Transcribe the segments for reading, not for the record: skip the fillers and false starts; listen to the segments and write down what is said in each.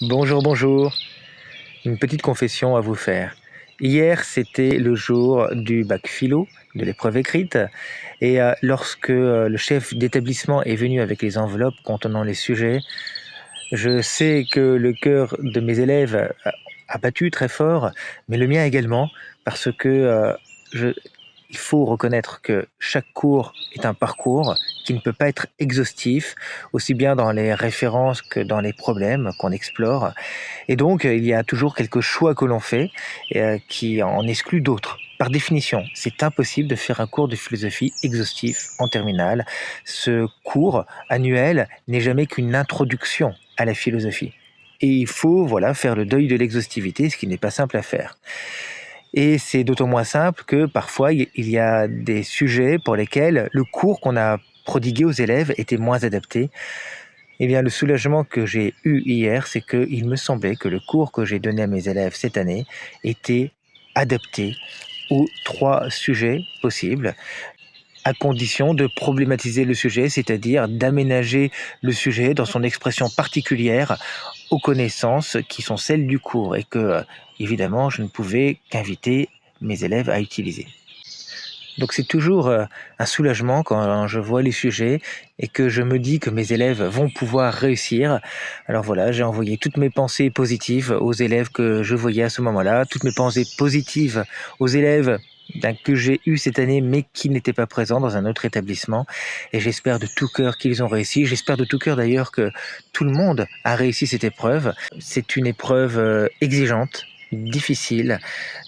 Bonjour, bonjour. Une petite confession à vous faire. Hier, c'était le jour du bac philo, de l'épreuve écrite, et lorsque le chef d'établissement est venu avec les enveloppes contenant les sujets, je sais que le cœur de mes élèves a battu très fort, mais le mien également, parce que je, il faut reconnaître que chaque cours est un parcours qui ne peut pas être exhaustif, aussi bien dans les références que dans les problèmes qu'on explore. Et donc, il y a toujours quelques choix que l'on fait qui en excluent d'autres. Par définition, c'est impossible de faire un cours de philosophie exhaustif en terminale. Ce cours annuel n'est jamais qu'une introduction à la philosophie. Et il faut faire le deuil de l'exhaustivité, ce qui n'est pas simple à faire. Et c'est d'autant moins simple que parfois il y a des sujets pour lesquels le cours qu'on a prodigué aux élèves était moins adapté. Eh bien, le soulagement que j'ai eu hier, c'est qu'il me semblait que le cours que j'ai donné à mes élèves cette année était adapté aux 3 sujets possibles, à condition de problématiser le sujet, c'est-à-dire d'aménager le sujet dans son expression particulière aux connaissances qui sont celles du cours et que, évidemment, je ne pouvais qu'inviter mes élèves à utiliser. Donc c'est toujours un soulagement quand je vois les sujets et que je me dis que mes élèves vont pouvoir réussir. Alors voilà, j'ai envoyé toutes mes pensées positives aux élèves que je voyais à ce moment-là, toutes mes pensées positives aux élèves que j'ai eu cette année mais qui n'étaient pas présents dans un autre établissement. Et j'espère de tout cœur qu'ils ont réussi. J'espère de tout cœur d'ailleurs que tout le monde a réussi cette épreuve. C'est une épreuve exigeante, difficile,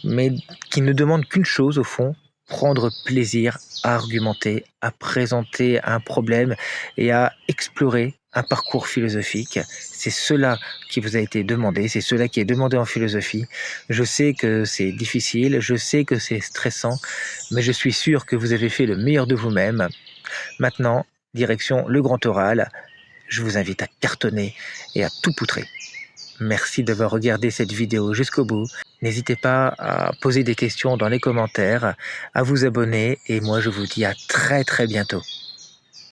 mais qui ne demande qu'une chose au fond: prendre plaisir à argumenter, à présenter un problème et à explorer un parcours philosophique. C'est cela qui vous a été demandé, c'est cela qui est demandé en philosophie. Je sais que c'est difficile, je sais que c'est stressant, mais je suis sûr que vous avez fait le meilleur de vous-même. Maintenant, direction le grand oral, je vous invite à cartonner et à tout poutrer. Merci d'avoir regardé cette vidéo jusqu'au bout. N'hésitez pas à poser des questions dans les commentaires, à vous abonner et moi je vous dis à très bientôt.